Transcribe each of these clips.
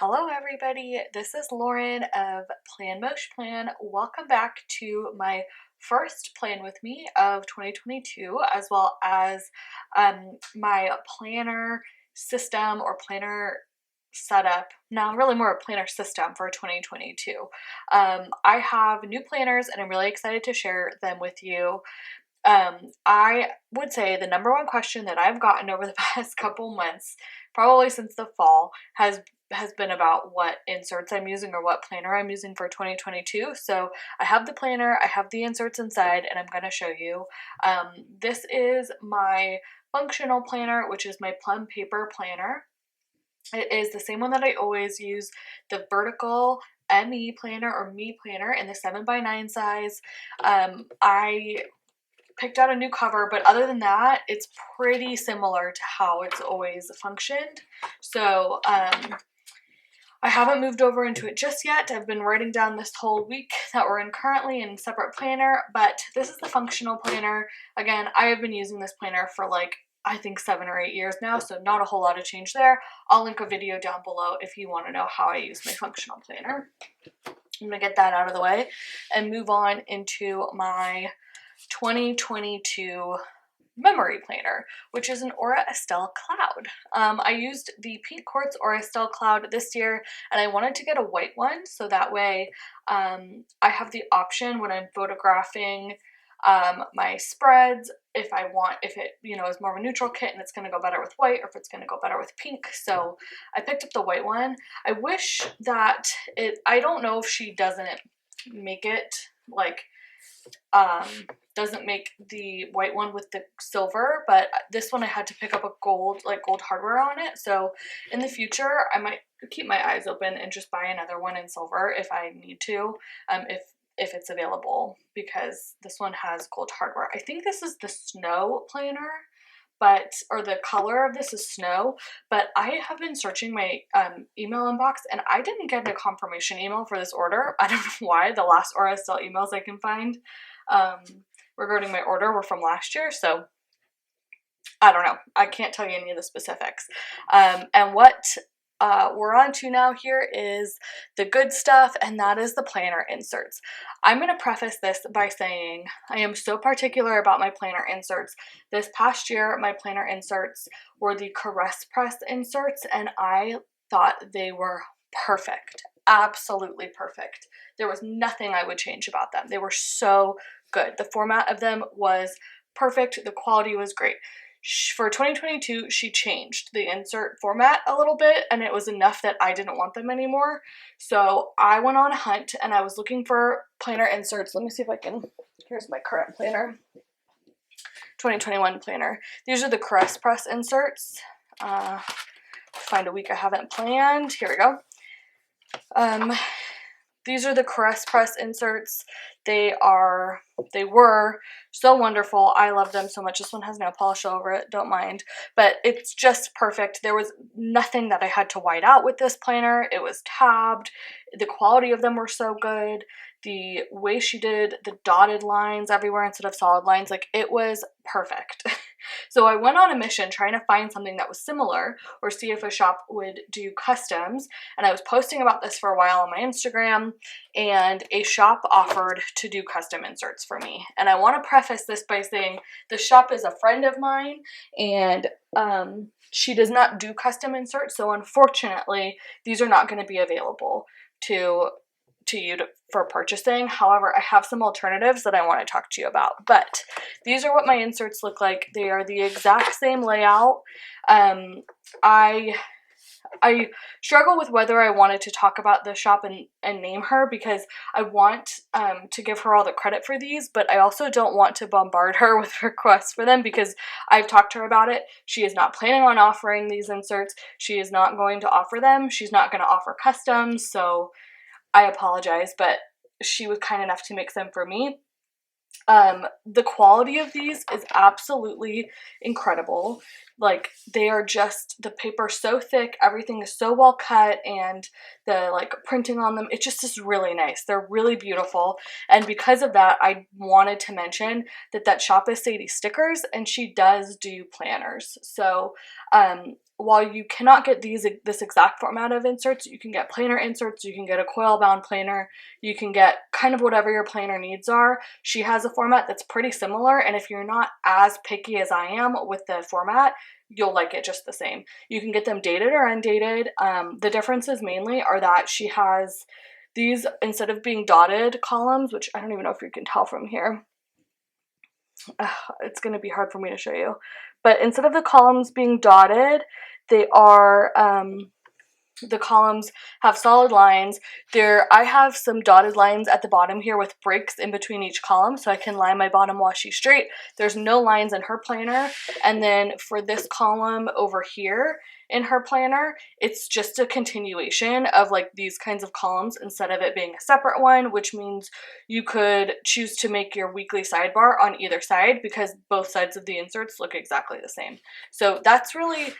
Hello everybody, this is Lauren of Plan Mosh Plan. Welcome back to my first plan with me of 2022, as well as my planner system or planner setup. Now really more a planner system for 2022. I have new planners and I'm really excited to share them with you. I would say the number one question that I've gotten over the past couple months, probably since the fall, has been about what inserts I'm using or what planner I'm using for 2022. So I have the planner, I have the inserts inside, and I'm going to show you. This is my functional planner, which is my plum paper planner. It is the same one that I always use, the vertical ME planner or me planner in the 7x9 size. I picked out a new cover, but other than that, it's pretty similar to how it's always functioned. So I haven't moved over into it just yet. I've been writing down this whole week that we're in currently in separate planner, but this is the functional planner. Again, I have been using this planner for I think 7 or 8 years now, so not a whole lot of change there. I'll link a video down below if you want to know how I use my functional planner. I'm going to get that out of the way and move on into my 2022 memory planner, which is an Aura Estelle Cloud. I used the pink quartz Aura Estelle Cloud this year, and I wanted to get a white one so that way I have the option when I'm photographing my spreads if it is more of a neutral kit and it's going to go better with white, or if it's going to go better with pink. So I picked up the white one. I wish that I don't know if she doesn't make it doesn't make the white one with the silver, but this one I had to pick up a gold hardware on it. So in the future I might keep my eyes open and just buy another one in silver if I need to, if it's available, because this one has gold hardware. I think this is the snow planner, or the color of this is snow, but I have been searching my email inbox and I didn't get a confirmation email for this order. I don't know why. The last Aura Estelle emails I can find regarding my order were from last year, so I don't know. I can't tell you any of the specifics. And what we're on to now here is the good stuff, and that is the planner inserts. I'm going to preface this by saying I am so particular about my planner inserts. This past year, my planner inserts were the Caress Press inserts, and I thought they were perfect. Absolutely perfect. There was nothing I would change about them. They were so good. The format of them was perfect. The quality was great. For 2022, she changed the insert format a little bit, and it was enough that I didn't want them anymore. So I went on a hunt and I was looking for planner inserts. Let me see if I can, here's my current planner, 2021 planner. These are the Caress Press inserts. Find a week I haven't planned. Here we go. These are the Caress Press inserts. They were so wonderful. I love them so much. This one has nail polish over it, don't mind. But it's just perfect. There was nothing that I had to white out with this planner. It was tabbed. The quality of them were so good. The way she did the dotted lines everywhere instead of solid lines, it was perfect. So I went on a mission trying to find something that was similar or see if a shop would do customs. And I was posting about this for a while on my Instagram, and a shop offered to do custom inserts for me. And I want to preface this by saying the shop is a friend of mine, and she does not do custom inserts. So unfortunately, these are not going to be available to you for purchasing. However, I have some alternatives that I want to talk to you about. But these are what my inserts look like. They are the exact same layout. I struggle with whether I wanted to talk about the shop and name her, because I want to give her all the credit for these, but I also don't want to bombard her with requests for them, because I've talked to her about it. She is not planning on offering these inserts. She is not going to offer them. She's not going to offer customs, so I apologize, but she was kind enough to make them for me. The quality of these is absolutely incredible. They are just, the paper so thick, everything is so well cut, and the printing on them, it just is really nice. They're really beautiful. And because of that, I wanted to mention that shop is Sadie Stickers, and she does do planners. So while you cannot get this exact format of inserts, you can get planner inserts, you can get a coil bound planner, you can get kind of whatever your planner needs are. She has a format that's pretty similar, and if you're not as picky as I am with the format, you'll like it just the same. You can get them dated or undated. The differences mainly are that she has these, instead of being dotted columns, which I don't even know if you can tell from here, it's going to be hard for me to show you, but instead of the columns being dotted, they are, the columns have solid lines. I have some dotted lines at the bottom here with breaks in between each column, so I can line my bottom washi straight. There's no lines in her planner. And then for this column over here in her planner, it's just a continuation of like these kinds of columns instead of it being a separate one, which means you could choose to make your weekly sidebar on either side because both sides of the inserts look exactly the same. So that's really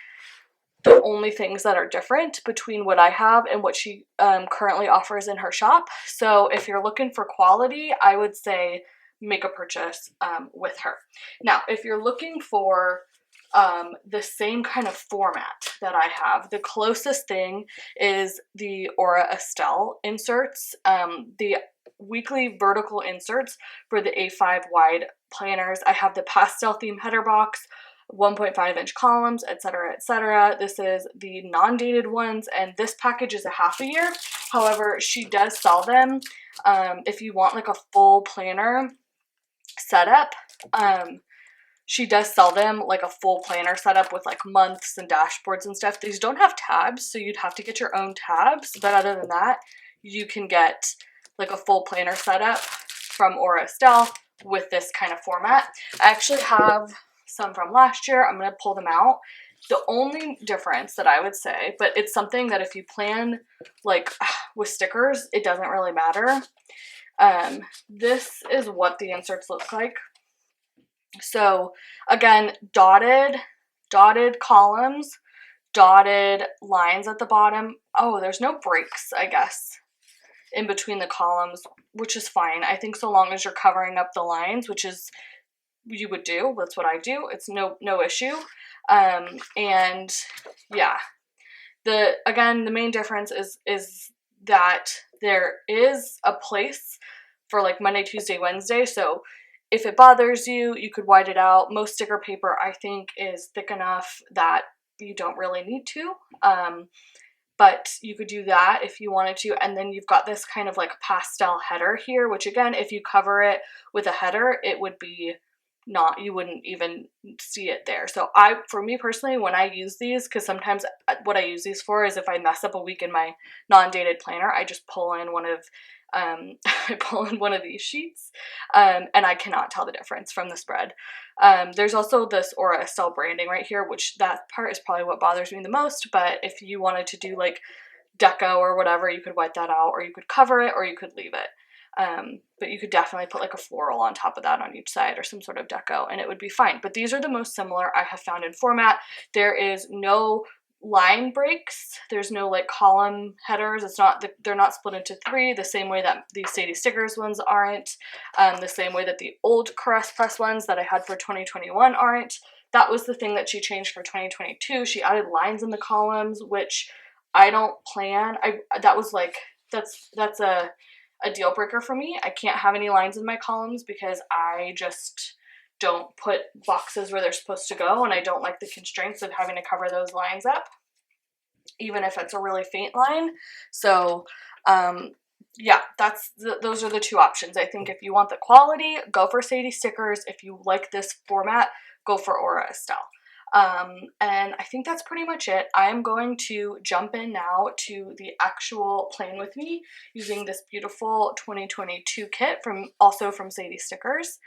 the only things that are different between what I have and what she currently offers in her shop. So if you're looking for quality, I would say make a purchase with her. Now, if you're looking for the same kind of format that I have, the closest thing is the Aura Estelle inserts, the weekly vertical inserts for the A5 wide planners. I have the pastel theme header box, 1.5-inch columns, etc., etc. This is the non-dated ones, and this package is a half a year. However, she does sell them if you want like a full planner setup. She does sell them like a full planner setup with like months and dashboards and stuff. These don't have tabs, so you'd have to get your own tabs, but other than that, you can get like a full planner setup from Aura Estelle with this kind of format. I actually have some from last year. I'm going to pull them out. The only difference that I would say, but it's something that if you plan like with stickers, it doesn't really matter. This is what the inserts look like. So again, dotted columns, dotted lines at the bottom. Oh, there's no breaks, I guess, in between the columns, which is fine. I think so long as you're covering up the lines, which is you would do. That's what I do. It's no issue. And yeah, the main difference is that there is a place for like Monday, Tuesday, Wednesday. So if it bothers you, you could white it out. Most sticker paper, I think, is thick enough that you don't really need to. But you could do that if you wanted to. And then you've got this kind of like pastel header here, which again, if you cover it with a header, it would be you wouldn't even see it there. So for me personally, when I use these, because sometimes what I use these for is if I mess up a week in my non-dated planner, I just pull in one of these sheets, and I cannot tell the difference from the spread. There's also this Aura Estelle branding right here, which that part is probably what bothers me the most, but if you wanted to do like deco or whatever, you could white that out, or you could cover it, or you could leave it. But you could definitely put like a floral on top of that on each side or some sort of deco and it would be fine. But these are the most similar I have found in format. There is no line breaks. There's no like column headers. They're not split into three the same way that these Sadie Stickers ones aren't. The same way that the old Caress Press ones that I had for 2021 aren't. That was the thing that she changed for 2022. She added lines in the columns, which I don't plan. That's a deal breaker for me. I can't have any lines in my columns because I just don't put boxes where they're supposed to go, and I don't like the constraints of having to cover those lines up, even if it's a really faint line. So yeah, those are the two options. I think if you want the quality, go for Sadie Stickers. If you like this format, go for Aura Estelle. And I think that's pretty much it. I'm going to jump in now to the actual Plan With Me using this beautiful 2022 kit also from Sadie Stickers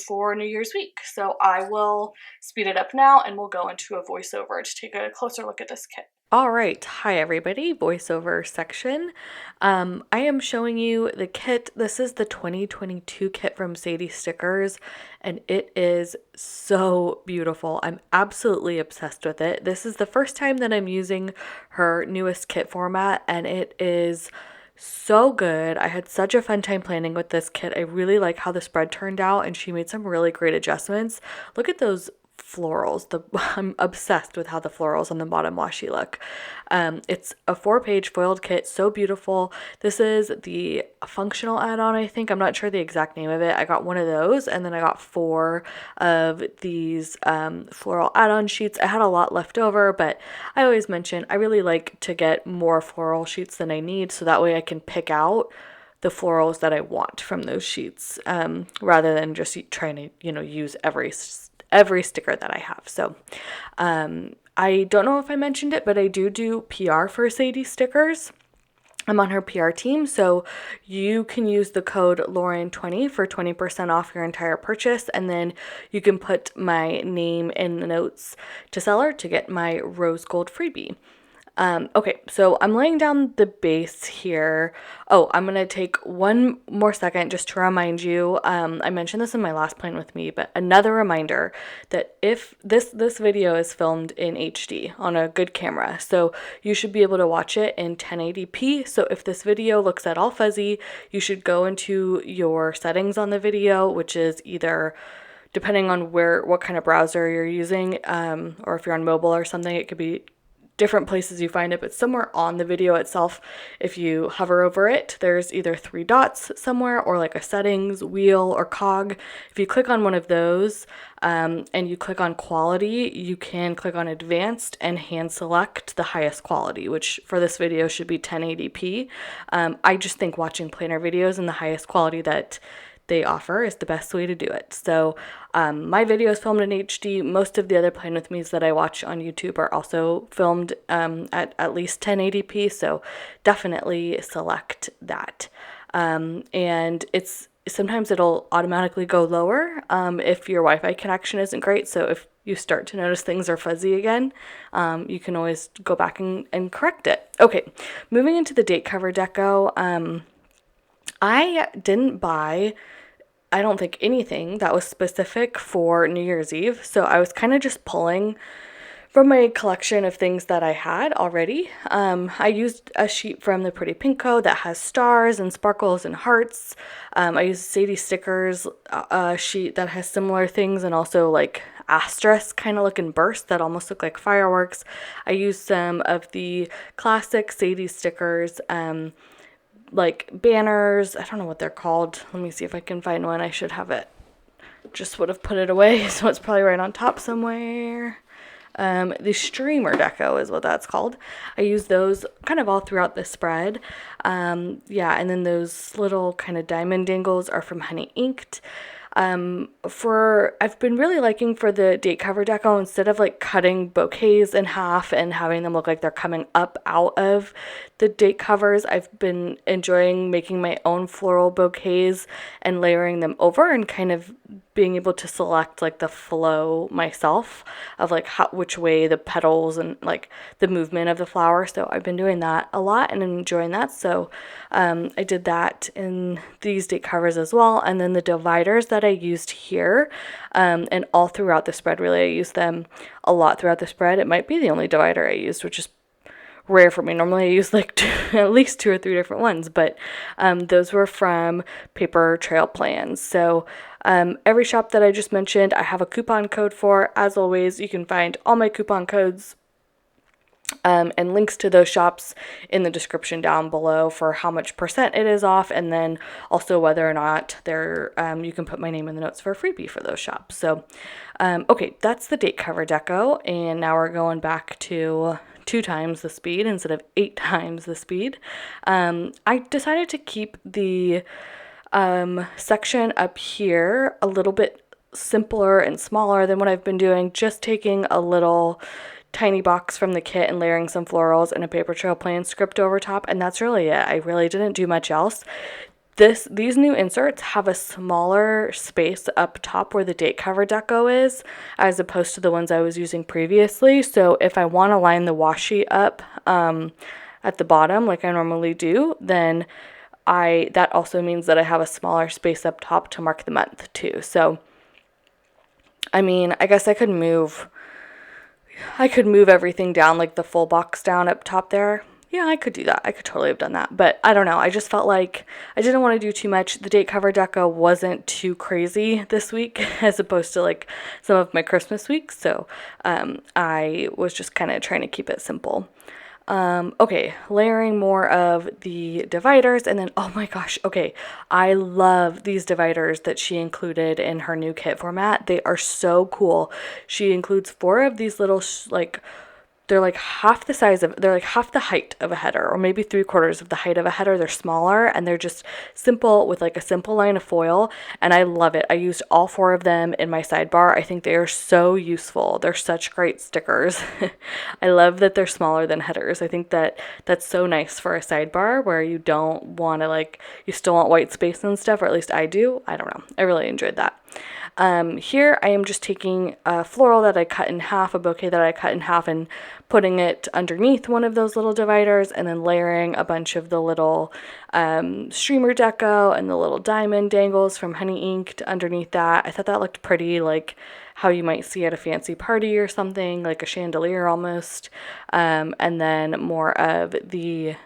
for New Year's week. So I will speed it up now and we'll go into a voiceover to take a closer look at this kit. All right. Hi, everybody. Voiceover section. I am showing you the kit. This is the 2022 kit from Sadie Stickers, and it is so beautiful. I'm absolutely obsessed with it. This is the first time that I'm using her newest kit format, and it is so good. I had such a fun time planning with this kit. I really like how the spread turned out, and she made some really great adjustments. Look at those florals. I'm obsessed with how the florals on the bottom washi look. It's a 4-page foiled kit, so beautiful. This is the functional add-on, I think. I'm not sure the exact name of it. I got one of those, and then I got 4 of these floral add-on sheets. I had a lot left over, but I always mention I really like to get more floral sheets than I need, so that way I can pick out the florals that I want from those sheets, rather than just trying to, use every sticker that I have. So I don't know if I mentioned it, but I do PR for Sadie stickers. I'm on her PR team, so you can use the code Lauren20 for 20% off your entire purchase, and then you can put my name in the notes to seller to get my rose gold freebie. Okay, so I'm laying down the base here. Oh, I'm going to take one more second just to remind you, I mentioned this in my last plan with me, but another reminder that if this video is filmed in HD on a good camera, so you should be able to watch it in 1080p. So if this video looks at all fuzzy, you should go into your settings on the video, which is either, depending on what kind of browser you're using, or if you're on mobile or something, it could be different places you find it, but somewhere on the video itself, if you hover over it, there's either 3 dots somewhere or like a settings wheel or cog. If you click on one of those and you click on quality, you can click on advanced and hand select the highest quality, which for this video should be 1080p. I just think watching planner videos in the highest quality that they offer is the best way to do it. So my video is filmed in HD. Most of the other Plan With Me's that I watch on YouTube are also filmed at least 1080p, so definitely select that. And sometimes it'll automatically go lower if your Wi-Fi connection isn't great. So if you start to notice things are fuzzy again, you can always go back and correct it. Okay, moving into the date cover deco. I didn't buy, I don't think, anything that was specific for New Year's Eve, so I was kind of just pulling from my collection of things that I had already. I used a sheet from the Pretty Pink Co. that has stars and sparkles and hearts. I used Sadie Stickers, a sheet that has similar things and also like asterisk kind of looking bursts that almost look like fireworks. I used some of the classic Sadie stickers, like banners. I don't know what they're called. Let me see if I can find one. I should have it. Just would have put it away, so it's probably right on top somewhere. The streamer deco is what that's called. I use those kind of all throughout the spread. Yeah, and then those little kind of diamond dangles are from Honey Inked. I've been really liking for the date cover deco, instead of like cutting bouquets in half and having them look like they're coming up out of the date covers, I've been enjoying making my own floral bouquets and layering them over and kind of being able to select like the flow myself of like which way the petals and like the movement of the flower. So I've been doing that a lot and enjoying that. So I did that in these date covers as well. And then the dividers that I used here and all throughout the spread, really, I used them a lot throughout the spread. It might be the only divider I used, which is rare for me. Normally I use like at least 2 or 3 different ones, but those were from Paper Trail Plans. So every shop that I just mentioned, I have a coupon code for. As always, you can find all my coupon codes and links to those shops in the description down below for how much percent it is off, and then also whether or not you can put my name in the notes for a freebie for those shops. So okay, that's the date cover deco, and now we're going back to 2 times the speed instead of 8 times the speed. I decided to keep the section up here a little bit simpler and smaller than what I've been doing, just taking a little tiny box from the kit and layering some florals and a Paper Trail Plan script over top, and that's really it. I really didn't do much else. These new inserts have a smaller space up top where the date cover deco is, as opposed to the ones I was using previously. So if I want to line the washi up at the bottom like I normally do, then that also means that I have a smaller space up top to mark the month too. So I mean, I guess I could move everything down, like the full box down up top there. Yeah, I could do that. I could totally have done that. But I don't know. I just felt like I didn't want to do too much. The date cover deco wasn't too crazy this week as opposed to like some of my Christmas weeks. So I was just kind of trying to keep it simple. Okay, layering more of the dividers, and then, oh my gosh, okay, I love these dividers that she included in her new kit format. They are so cool. She includes four of these little, they're like they're like half the height of a header, or maybe 3/4 of the height of a header. They're smaller and they're just simple with like a simple line of foil. And I love it. I used all four of them in my sidebar. I think they are so useful. They're such great stickers. I love that they're smaller than headers. I think that that's so nice for a sidebar where you don't want to like, you still want white space and stuff, or at least I do. I don't know. I really enjoyed that. Here I am just taking a floral that I cut in half, a bouquet that I cut in half, and putting it underneath one of those little dividers, and then layering a bunch of the little streamer deco and the little diamond dangles from Honey Inked underneath that. I thought that looked pretty, like how you might see at a fancy party or something, like a chandelier almost. And then more of the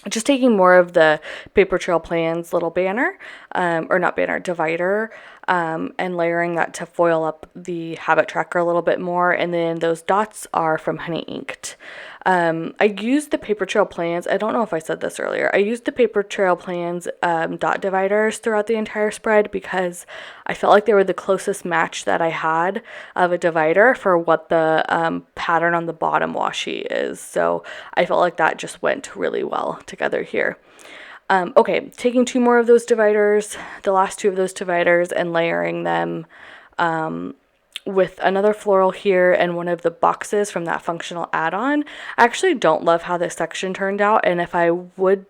just taking more of the Paper Trail Plans little banner, or not banner, divider, and layering that to foil up the habit tracker a little bit more. And then those dots are from Honey Inked. I used the Paper Trail Plans. I don't know if I said this earlier. I used the Paper Trail Plans dot dividers throughout the entire spread because I felt like they were the closest match that I had of a divider for what the pattern on the bottom washi is. So I felt like that just went really well together here. Okay, taking two more of those dividers, the last two of those dividers, and layering them with another floral here and one of the boxes from that functional add-on. I actually don't love how this section turned out, and if I would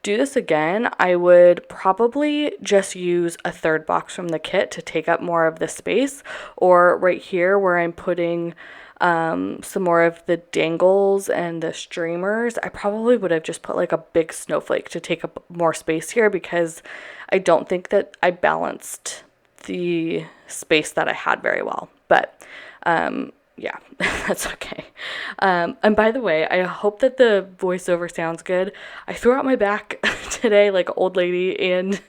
do this again, I would probably just use a third box from the kit to take up more of the space, or right here where I'm putting some more of the dangles and the streamers. I probably would have just put like a big snowflake to take up more space here because I don't think that I balanced the space that I had very well. But yeah, that's okay. And by the way, I hope that the voiceover sounds good. I threw out my back today like old lady, and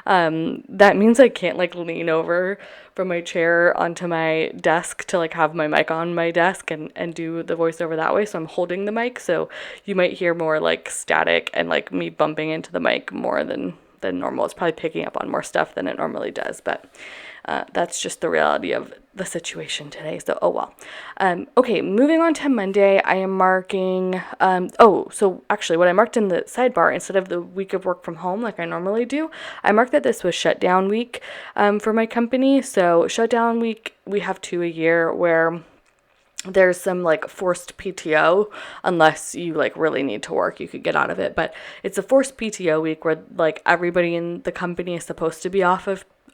that means I can't like lean over from my chair onto my desk to like have my mic on my desk and do the voiceover that way. So I'm holding the mic, so you might hear more like static and like me bumping into the mic more than normal. It's probably picking up on more stuff than it normally does, but that's just the reality of the situation today. So, oh well. Okay, moving on to Monday, I am marking, so actually what I marked in the sidebar, instead of the week of work from home like I normally do, I marked that this was shutdown week for my company. So shutdown week, we have two a year where there's some like forced PTO. Unless you like really need to work, you could get out of it, but it's a forced PTO week where like everybody in the company is supposed to be off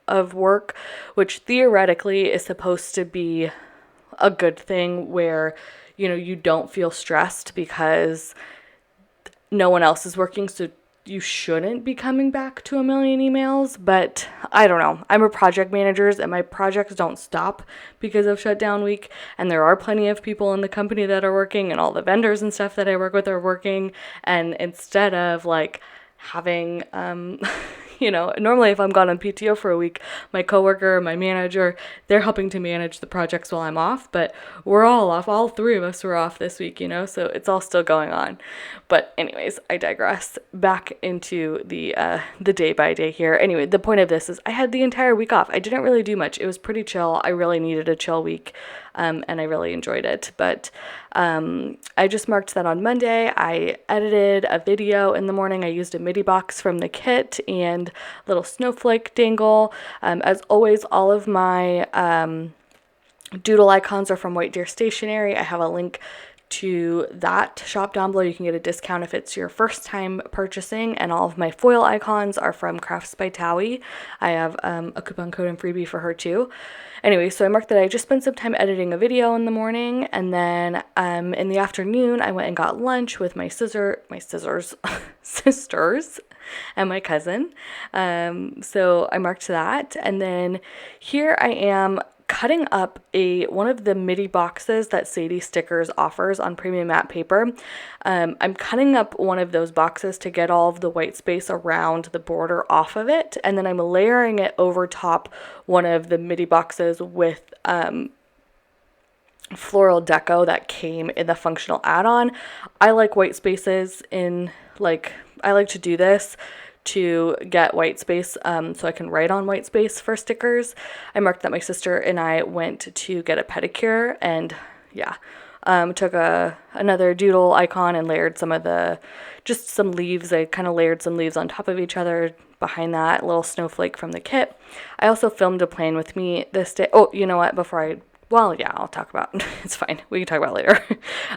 of work, which theoretically is supposed to be a good thing where, you know, you don't feel stressed because no one else is working, so you shouldn't be coming back to a million emails. But I don't know. I'm a project manager and my projects don't stop because of shutdown week. And there are plenty of people in the company that are working, and all the vendors and stuff that I work with are working. And instead of like having, you know, normally if I'm gone on PTO for a week, my coworker, my manager, they're helping to manage the projects while I'm off, but we're all off. All three of us were off this week, you know, so it's all still going on. But anyways, I digress. Back into the day by day here. Anyway, the point of this is I had the entire week off. I didn't really do much. It was pretty chill. I really needed a chill week. And I really enjoyed it. But I just marked that on Monday. I edited a video in the morning. I used a MIDI box from the kit and little snowflake dangle. As always, all of my doodle icons are from White Deer Stationery. I have a link to that shop down below. You can get a discount if it's your first time purchasing, and all of my foil icons are from Crafts by Towie. I have a coupon code and freebie for her too. Anyway, so I marked that I just spent some time editing a video in the morning, and then in the afternoon I went and got lunch with my sisters and my cousin. So I marked that, and then here I am cutting up one of the midi boxes that Sadie Stickers offers on premium matte paper. I'm cutting up one of those boxes to get all of the white space around the border off of it, and then I'm layering it over top one of the midi boxes with floral deco that came in the functional add-on. I like white spaces I like to do this to get white space so I can write on white space for stickers. I marked that my sister and I went to get a pedicure, and took another doodle icon and layered some leaves. I kind of layered some leaves on top of each other. Behind that, little snowflake from the kit. I also filmed a plan with me this day. Oh, you know what? I'll talk about it's fine. We can talk about it later.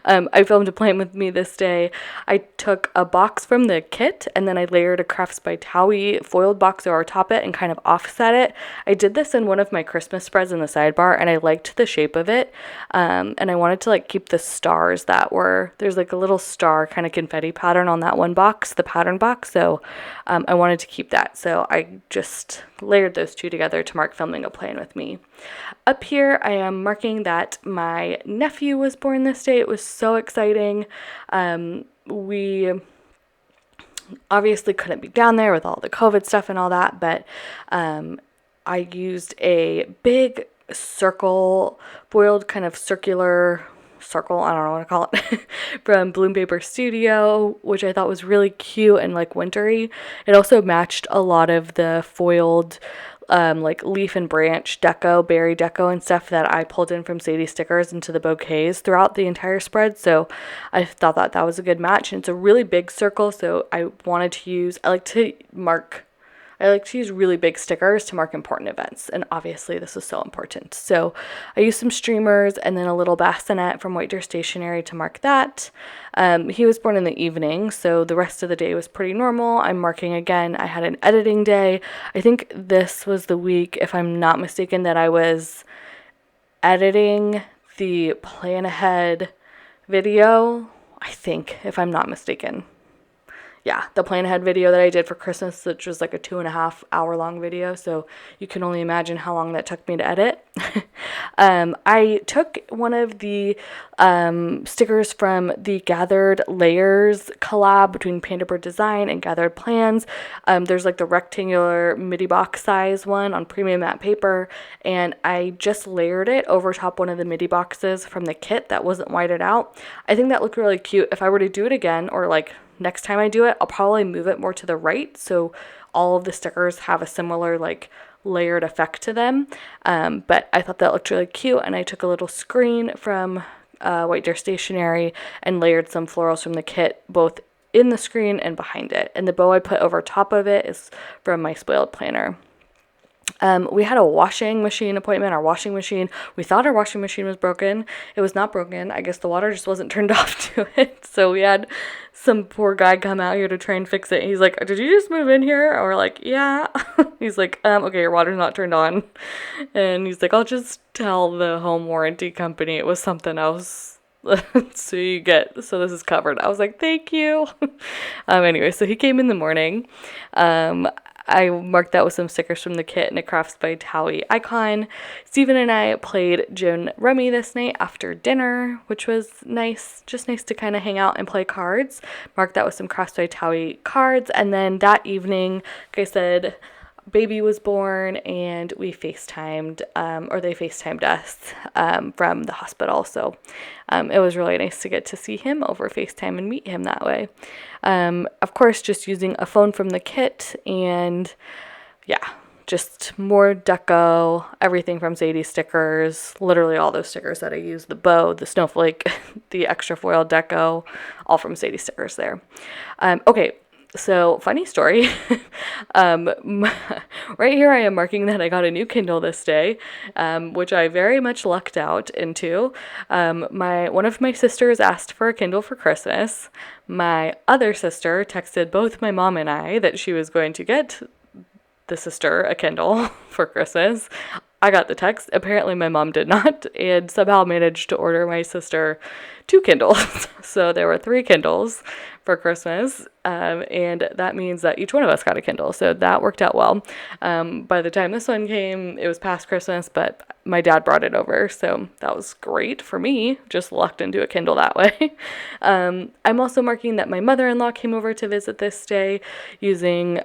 I filmed a plan with me this day. I took a box from the kit and then I layered a Crafts by Towie foiled box over top it and kind of offset it. I did this in one of my Christmas spreads in the sidebar, and I liked the shape of it. And I wanted to keep the stars there's a little star kind of confetti pattern on that one box, the pattern box. So I wanted to keep that. So I just layered those two together to mark filming a plan with me. Up here, I am marking that my nephew was born this day. It was so exciting. We obviously couldn't be down there with all the COVID stuff and all that, but I used a big circle, foiled kind of circular circle, I don't know what to call it, from Bloom Paper Studio, which I thought was really cute and wintry. It also matched a lot of the foiled leaf and branch deco, berry deco and stuff that I pulled in from Sadie Stickers into the bouquets throughout the entire spread. So I thought that was a good match. And it's a really big circle, so I like to use really big stickers to mark important events, and obviously this is so important. So I used some streamers and then a little bassinet from White Deer Stationery to mark that. He was born in the evening, so the rest of the day was pretty normal. I'm marking again. I had an editing day. I think this was the week, if I'm not mistaken, that I was editing the plan ahead video. I think, if I'm not mistaken. Yeah, the plan ahead video that I did for Christmas, which was a 2.5 hour long video. So you can only imagine how long that took me to edit. I took one of the stickers from the Gathered Layers collab between Panda Bird Design and Gathered Plans. There's the rectangular midi box size one on premium matte paper, and I just layered it over top one of the midi boxes from the kit that wasn't whited out. I think that looked really cute. If I were to do it again, or next time I do it, I'll probably move it more to the right so all of the stickers have a similar layered effect to them. But I thought that looked really cute, and I took a little screen from White Deer Stationery and layered some florals from the kit both in the screen and behind it. And the bow I put over top of it is from my spoiled planner. We had a washing machine appointment. We thought our washing machine was broken. It was not broken. I guess the water just wasn't turned off to it. So we had some poor guy come out here to try and fix it. He's like, "Did you just move in here?" Or we're like, "Yeah." He's like, "Okay, your water's not turned on." And he's like, "I'll just tell the home warranty company it was something else." So this is covered. I was like, "Thank you." Anyway, so he came in the morning. I marked that with some stickers from the kit and a Crafts by Towie icon. Steven and I played Joan Rummy this night after dinner, which was nice. Just nice to kind of hang out and play cards. Marked that with some Crafts by Towie cards. And then that evening, like I said, baby was born, and we FaceTimed, or they FaceTimed us from the hospital. So it was really nice to get to see him over FaceTime and meet him that way. Of course, just using a phone from the kit, and just more deco, everything from Sadie Stickers, literally all those stickers that I used, the bow, the snowflake, the extra foil deco, all from Sadie Stickers there. Okay. So, funny story. Right here I am marking that I got a new Kindle this day, which I very much lucked out into. One of my sisters asked for a Kindle for Christmas. My other sister texted both my mom and I that she was going to get the sister a Kindle for Christmas. I got the text. Apparently my mom did not, and somehow managed to order my sister 2 Kindles. So there were 3 Kindles for Christmas, and that means that each one of us got a Kindle. So that worked out well. By the time this one came, it was past Christmas, but my dad brought it over, so that was great for me. Just lucked into a Kindle that way. I'm also marking that my mother-in-law came over to visit this day using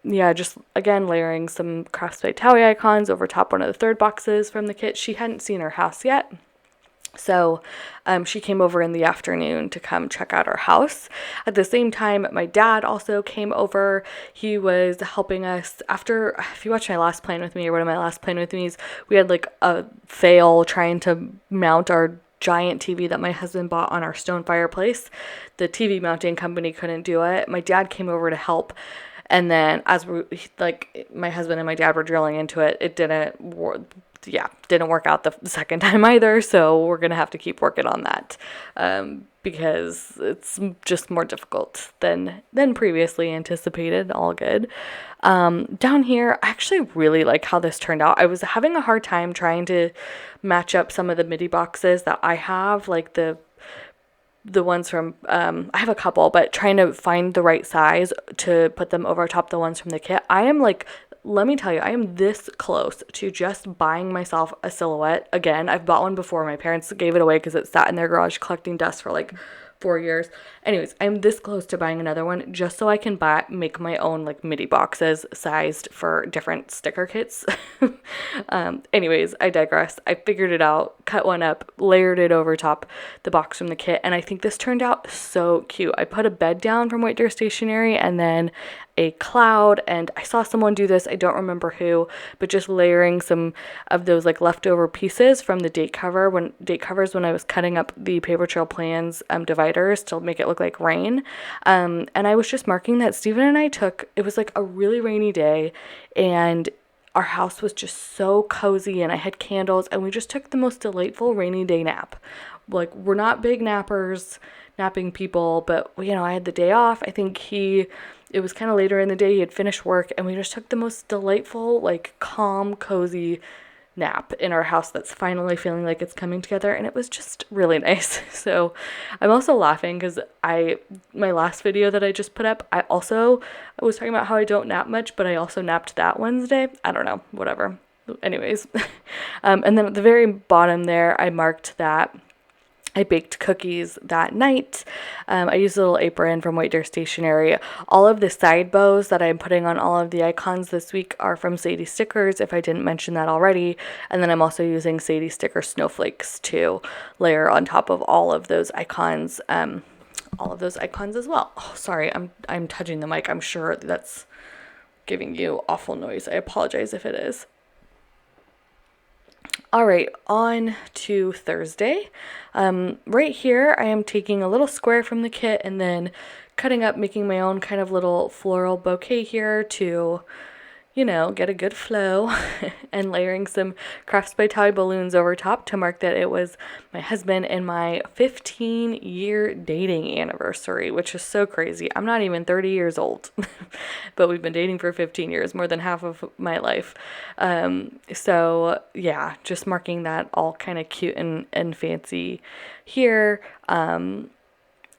yeah, just again layering some Crafts by Towie icons over top one of the third boxes from the kit. She hadn't seen her house yet. So she came over in the afternoon to come check out our house. At the same time, my dad also came over. He was helping us after, if you watch my last plan with me or one of my last plan with me's, we had like a fail trying to mount our giant TV that my husband bought on our stone fireplace. The TV mounting company couldn't do it. My dad came over to help. And then as we, like, my husband and my dad were drilling into it, it didn't work out the second time either. So we're going to have to keep working on that because it's just more difficult than previously anticipated. All good. Down here, I actually really like how this turned out. I was having a hard time trying to match up some of the MIDI boxes that I have, like the ones from, I have a couple, but trying to find the right size to put them over top the ones from the kit. I am like, let me tell you, I am this close to just buying myself a Silhouette. Again, I've bought one before. My parents gave it away because it sat in their garage collecting dust for like 4 years. Anyways, I'm this close to buying another one just so I can make my own like MIDI boxes sized for different sticker kits. Anyways, I digress. I figured it out, cut one up, layered it over top the box from the kit, and I think this turned out so cute. I put a bed down from White Deer Stationery and then a cloud, and I saw someone do this, I don't remember who, but just layering some of those like leftover pieces from the date covers when I was cutting up the paper trail plans dividers to make it look like rain. And I was just marking that Steven and I it was like a really rainy day, and our house was just so cozy, and I had candles, and we just took the most delightful rainy day nap. Like, we're not big napping people, but I had the day off. I think it was kind of later in the day, he had finished work, and we just took the most delightful, like, calm, cozy nap in our house that's finally feeling like it's coming together, and it was just really nice. So I'm also laughing because my last video that I just put up, I was talking about how I don't nap much, but I also napped that Wednesday. I don't know, whatever. Anyways, and then at the very bottom there, I marked that I baked cookies that night. I used a little apron from White Deer Stationery. All of the side bows that I'm putting on all of the icons this week are from Sadie stickers, if I didn't mention that already. And then I'm also using Sadie sticker snowflakes to layer on top of all of those icons. As well. Oh, sorry, I'm touching the mic. I'm sure that's giving you awful noise. I apologize if it is. All right, on to Thursday. Right here, I am taking a little square from the kit and then cutting up, making my own kind of little floral bouquet here to, get a good flow and layering some Crafts by Towie balloons over top to mark that it was my husband and my 15-year dating anniversary, which is so crazy. I'm not even 30 years old, but we've been dating for 15 years, more than half of my life. So yeah, just marking that all kind of cute and fancy here. I don't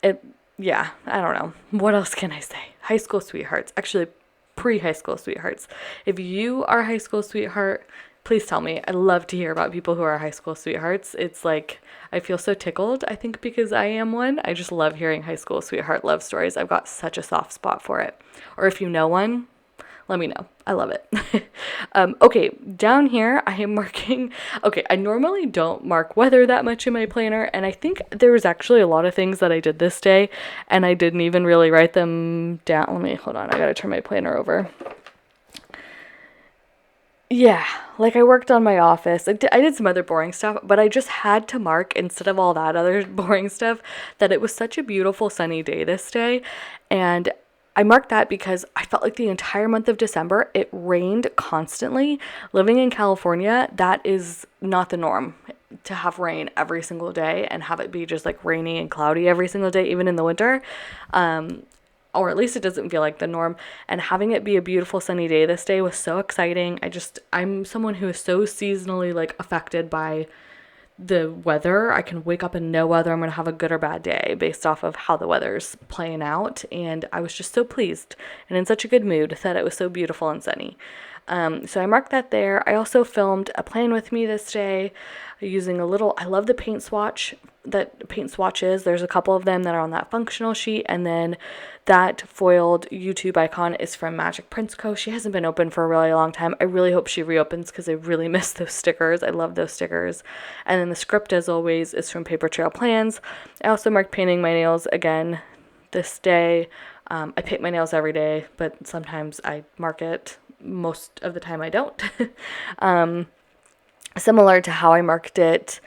know. What else can I say? High school sweethearts. Actually, pre-high school sweethearts. If you are a high school sweetheart, please tell me. I love to hear about people who are high school sweethearts. It's like, I feel so tickled, I think, because I am one. I just love hearing high school sweetheart love stories. I've got such a soft spot for it. Or if you know one, let me know. I love it. Okay, down here I am marking. Okay, I normally don't mark weather that much in my planner, and I think there was actually a lot of things that I did this day, and I didn't even really write them down. Hold on, I gotta turn my planner over. Yeah, like I worked on my office. I did some other boring stuff, but I just had to mark, instead of all that other boring stuff, that it was such a beautiful sunny day this day, and I marked that because I felt like the entire month of December, it rained constantly. Living in California, that is not the norm, to have rain every single day and have it be just like rainy and cloudy every single day, even in the winter. or at least it doesn't feel like the norm. And having it be a beautiful sunny day this day was so exciting. I'm someone who is so seasonally like affected by the weather. I can wake up and know whether I'm going to have a good or bad day based off of how the weather's playing out. And I was just so pleased and in such a good mood that it was so beautiful and sunny. So I marked that there. I also filmed a plan with me this day using I love the paint swatches. There's a couple of them that are on that functional sheet. And then that foiled YouTube icon is from Magic Prince Co. She hasn't been open for a really long time. I really hope she reopens because I really miss those stickers. I love those stickers. And then the script, as always, is from Paper Trail Plans. I also marked painting my nails again this day. I paint my nails every day, but sometimes I mark it. Most of the time I don't. Similar to how I marked it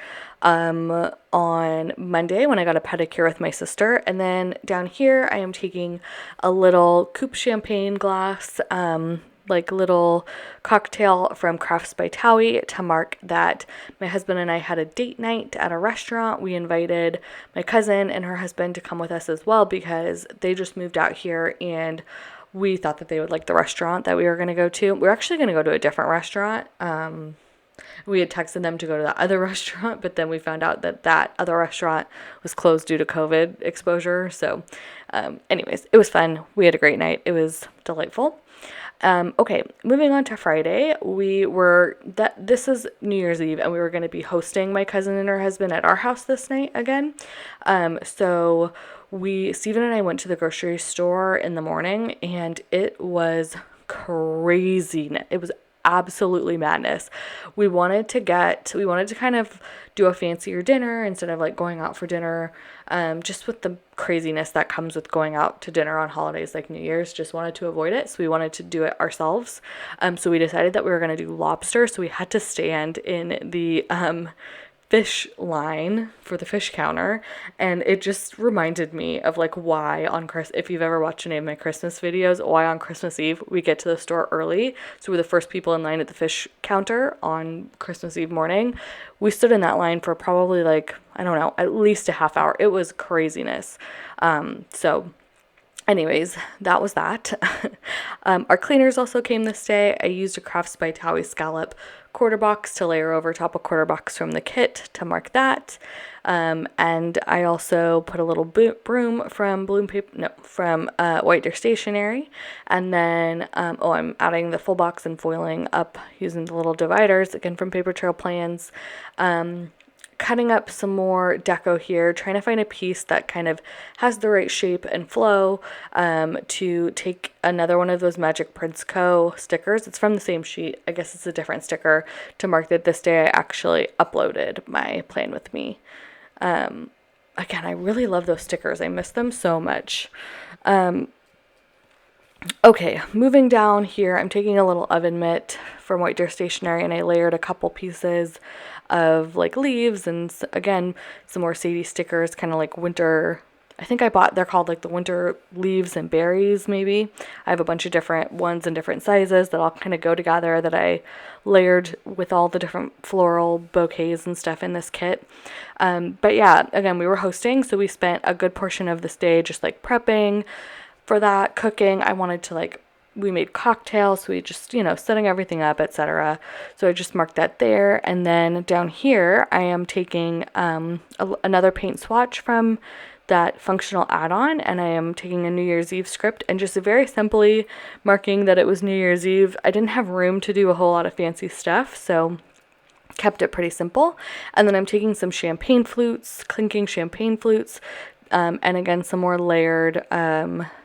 on Monday when I got a pedicure with my sister. And then down here I am taking a little coupe champagne glass, like little cocktail from Crafts by Towie to mark that my husband and I had a date night at a restaurant. We invited my cousin and her husband to come with us as well because they just moved out here and we thought that they would like the restaurant that we were going to go to. We're actually going to go to a different restaurant. We had texted them to go to that other restaurant, but then we found out that that other restaurant was closed due to COVID exposure. So anyways, it was fun. We had a great night. It was delightful. Okay, moving on to Friday. This is New Year's Eve, and we were going to be hosting my cousin and her husband at our house this night again. So Steven and I went to the grocery store in the morning, and it was crazy. It was absolutely madness. We wanted to kind of do a fancier dinner instead of like going out for dinner. Just with the craziness that comes with going out to dinner on holidays like New Year's, just wanted to avoid it. So we wanted to do it ourselves. So we decided that we were going to do lobster. So we had to stand in the fish line for the fish counter, and it just reminded me of like why if you've ever watched any of my Christmas videos, why on Christmas Eve we get to the store early. So we're the first people in line at the fish counter on Christmas Eve morning. We stood in that line for probably like, I don't know, at least a half hour. It was craziness. So anyways, that was that. Our cleaners also came this day. I used a Crafts by Towie scallop quarter box to layer over top a quarter box from the kit to mark that. And I also put a little broom from White Deer Stationery. And then, I'm adding the full box and foiling up using the little dividers, again from Paper Trail Plans. Cutting up some more deco here, trying to find a piece that kind of has the right shape and flow, to take another one of those Magic Prince Co. stickers. It's from the same sheet. I guess it's a different sticker to mark that this day I actually uploaded my plan with me. Again, I really love those stickers. I miss them so much. Okay, moving down here, I'm taking a little oven mitt from White Deer Stationery and I layered a couple pieces of like leaves and again, some more Sadie stickers, kind of like winter. I think they're called like the winter leaves and berries maybe. I have a bunch of different ones in different sizes that all kind of go together that I layered with all the different floral bouquets and stuff in this kit. But yeah, again, we were hosting, so we spent a good portion of this day just like prepping for that, cooking. We made cocktails, so we just, setting everything up, etc. So I just marked that there. And then down here, I am taking another paint swatch from that functional add-on, and I am taking a New Year's Eve script and just very simply marking that it was New Year's Eve. I didn't have room to do a whole lot of fancy stuff, so kept it pretty simple. And then I'm taking some clinking champagne flutes, and again, some more layered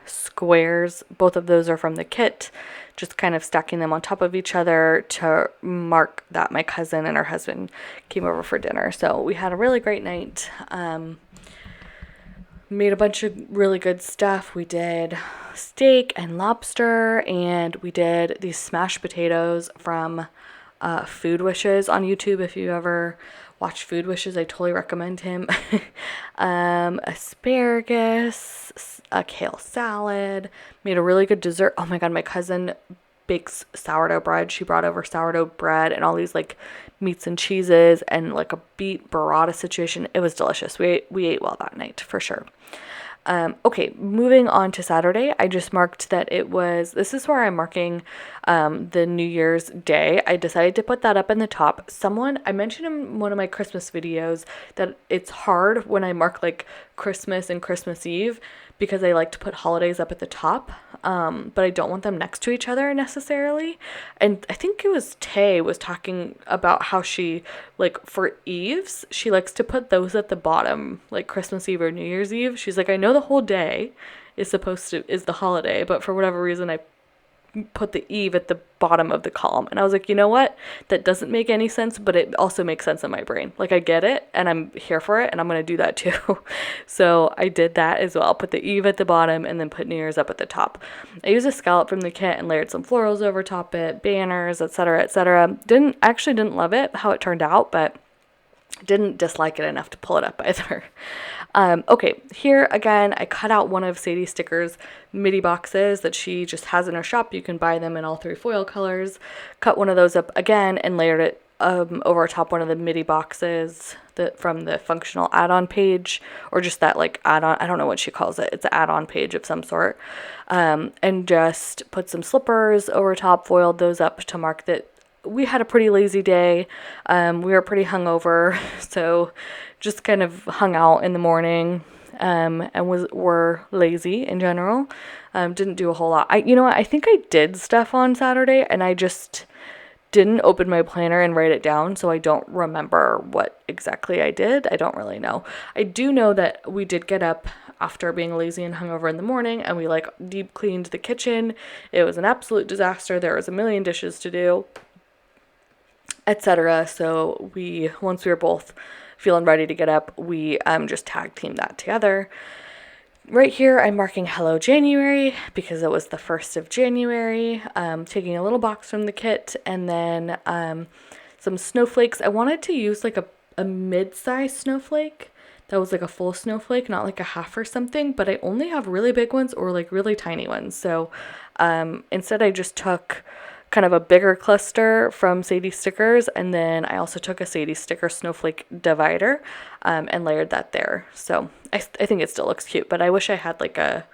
squares. Both of those are from the kit, just kind of stacking them on top of each other to mark that my cousin and her husband came over for dinner. So we had a really great night. Made a bunch of really good stuff. We did steak and lobster, and we did these smashed potatoes from Food Wishes on YouTube. If you ever watch Food Wishes, I totally recommend him. Asparagus, a kale salad, made a really good dessert. Oh my god, my cousin bakes sourdough bread. She brought over sourdough bread and all these like meats and cheeses and like a beet burrata situation. It was delicious. We ate well that night for sure. Okay, moving on to Saturday, I just marked that this is where I'm marking the New Year's Day. I decided to put that up in the top. I mentioned in one of my Christmas videos that it's hard when I mark like Christmas and Christmas Eve because I like to put holidays up at the top, but I don't want them next to each other necessarily. And I think it was Tay was talking about how she, like for Eves, she likes to put those at the bottom, like Christmas Eve or New Year's Eve. She's like, I know the whole day is the holiday, but for whatever reason I put the Eve at the bottom of the column. And I was like, you know what? That doesn't make any sense, but it also makes sense in my brain. Like I get it and I'm here for it and I'm going to do that too. So I did that as well. Put the Eve at the bottom and then put New Year's up at the top. I used a scallop from the kit and layered some florals over top it, banners, etc., etc. Didn't love it how it turned out, but didn't dislike it enough to pull it up either. Okay, here again, I cut out one of Sadie Sticker's midi boxes that she just has in her shop. You can buy them in all 3 foil colors. Cut one of those up again and layered it over top one of the midi boxes from the functional add-on page, or just that like add-on, I don't know what she calls it. It's an add-on page of some sort. And just put some slippers over top, foiled those up to mark that we had a pretty lazy day. We were pretty hungover, so just kind of hung out in the morning, and were lazy in general. Didn't do a whole lot. I think I did stuff on Saturday, and I just didn't open my planner and write it down, so I don't remember what exactly I did. I don't really know. I do know that we did get up after being lazy and hungover in the morning, and we like deep cleaned the kitchen. It was an absolute disaster. There was a million dishes to do, etc. So once we were both feeling ready to get up, we just tag teamed that together. Right here, I'm marking Hello January because it was the 1st of January. Taking a little box from the kit and then some snowflakes. I wanted to use like a mid-size snowflake that was like a full snowflake, not like a half or something, but I only have really big ones or like really tiny ones. So instead I just took kind of a bigger cluster from Sadie Stickers, and then I also took a Sadie Sticker snowflake divider and layered that there. So I think it still looks cute, but I wish I had like a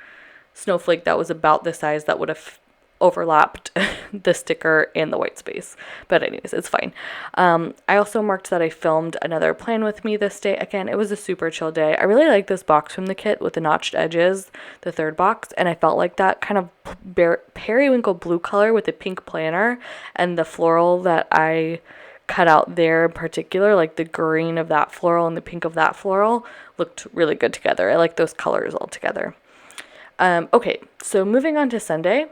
snowflake that was about the size that would have overlapped the sticker and the white space. But anyways, it's fine. I also marked that I filmed another plan with me this day. Again, it was a super chill day. I really like this box from the kit with the notched edges, the 3rd box, and I felt like that kind of periwinkle blue color with the pink planner and the floral that I cut out there in particular, like the green of that floral and the pink of that floral, looked really good together. I like those colors all together. Okay, so moving on to Sunday.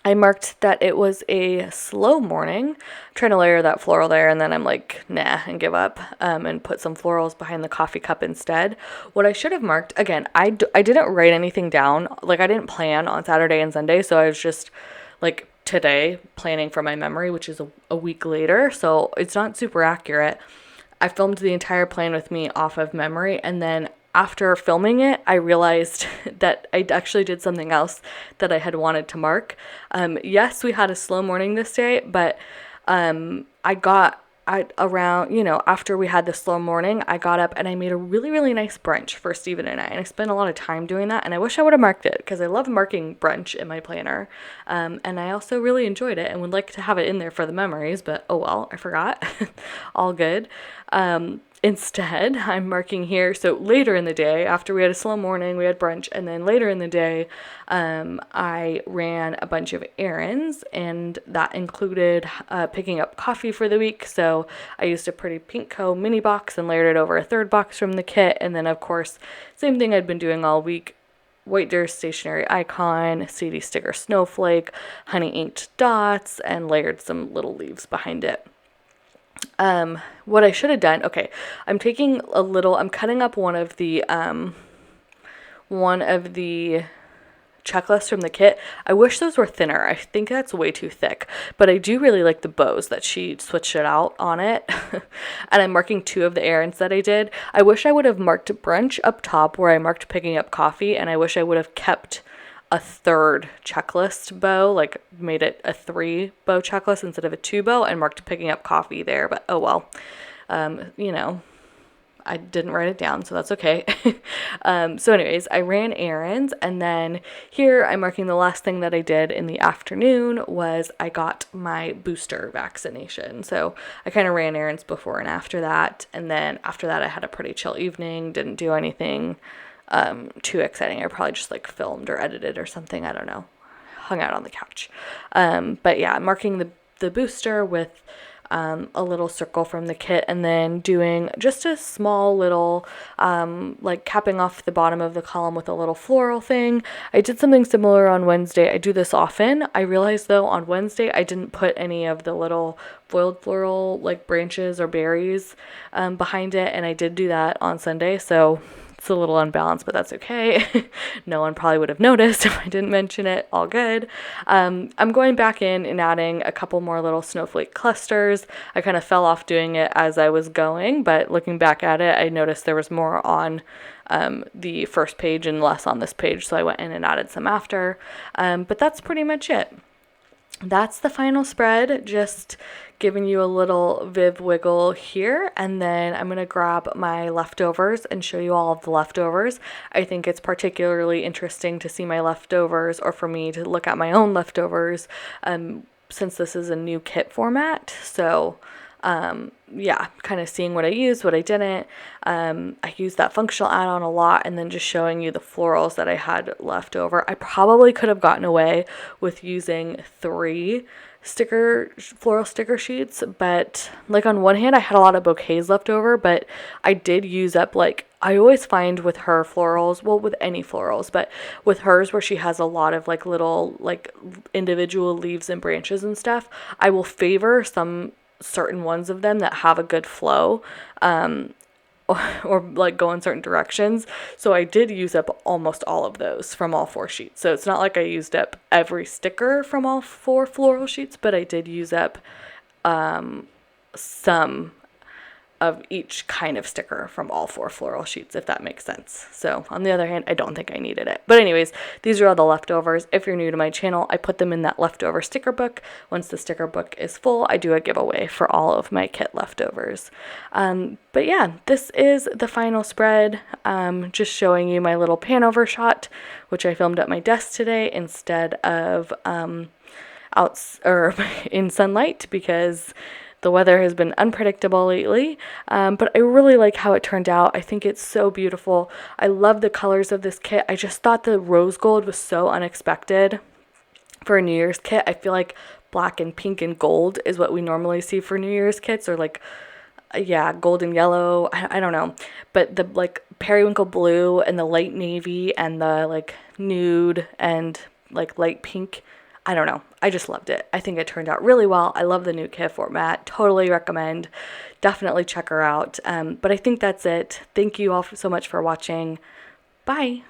I marked that it was a slow morning. I'm trying to layer that floral there, and then I'm like, nah, and give up, and put some florals behind the coffee cup instead. What I should have marked, again, I didn't write anything down. Like, I didn't plan on Saturday and Sunday, so I was just, like, today planning from my memory, which is a week later, so it's not super accurate. I filmed the entire plan with me off of memory, and then after filming it, I realized that I actually did something else that I had wanted to mark. Yes, we had a slow morning this day, but after we had the slow morning, I got up and I made a really, really nice brunch for Steven and I spent a lot of time doing that, and I wish I would have marked it because I love marking brunch in my planner, and I also really enjoyed it and would like to have it in there for the memories, but oh well, I forgot. All good. Instead, I'm marking here, so later in the day, after we had a slow morning, we had brunch, and then later in the day, I ran a bunch of errands, and that included picking up coffee for the week, so I used a pretty Pinkco mini box and layered it over a 3rd box from the kit, and then of course, same thing I'd been doing all week, White Deer stationery icon, Sadie Sticker snowflake, honey inked dots, and layered some little leaves behind it. What I should have done, okay, I'm cutting up one of the checklists from the kit. I wish those were thinner. I think that's way too thick, but I do really like the bows that she switched it out on it. And I'm marking 2 of the errands that I did. I wish I would have marked brunch up top where I marked picking up coffee, and I wish I would have kept a 3rd checklist bow, like made it a 3 bow checklist instead of a 2 bow, and marked picking up coffee there, but oh well. I didn't write it down, so that's okay. So anyways, I ran errands, and then here I'm marking the last thing that I did in the afternoon was I got my booster vaccination. So I kind of ran errands before and after that, and then after that I had a pretty chill evening, didn't do anything too exciting. I probably just like filmed or edited or something, I don't know. Hung out on the couch. But yeah, marking the booster with a little circle from the kit, and then doing just a small little like capping off the bottom of the column with a little floral thing. I did something similar on Wednesday. I do this often. I realized though on Wednesday I didn't put any of the little foiled floral like branches or berries behind it, and I did do that on Sunday, so it's a little unbalanced, but that's okay. No one probably would have noticed if I didn't mention it. All good. I'm going back in and adding a couple more little snowflake clusters. I kind of fell off doing it as I was going, but looking back at it, I noticed there was more on the first page and less on this page, so I went in and added some after. But that's pretty much it. That's the final spread, just giving you a little Viv wiggle here, and then I'm going to grab my leftovers and show you all of the leftovers. I think it's particularly interesting to see my leftovers, or for me to look at my own leftovers, since this is a new kit format. So yeah, kind of seeing what I used, what I didn't. I used that functional add-on a lot, and then just showing you the florals that I had left over. I probably could have gotten away with using 3 floral sticker sheets, but like on one hand I had a lot of bouquets left over, but I did use up, like I always find with her florals, well with any florals, but with hers where she has a lot of like little like individual leaves and branches and stuff, I will favor some certain ones of them that have a good flow, or like go in certain directions. So I did use up almost all of those from all 4 sheets. So it's not like I used up every sticker from all 4 floral sheets, but I did use up some of each kind of sticker from all 4 floral sheets, if that makes sense. So on the other hand, I don't think I needed it. But anyways, these are all the leftovers. If you're new to my channel, I put them in that leftover sticker book. Once the sticker book is full, I do a giveaway for all of my kit leftovers. But yeah, this is the final spread. Just showing you my little pan over shot, which I filmed at my desk today instead of out or in sunlight, because the weather has been unpredictable lately, but I really like how it turned out. I think it's so beautiful. I love the colors of this kit. I just thought the rose gold was so unexpected for a New Year's kit. I feel like black and pink and gold is what we normally see for New Year's kits, or like, yeah, gold and yellow. I don't know. But the like periwinkle blue and the light navy and the like nude and like light pink, I don't know. I just loved it. I think it turned out really well. I love the new kit format. Totally recommend. Definitely check her out. But I think that's it. Thank you all so much for watching. Bye.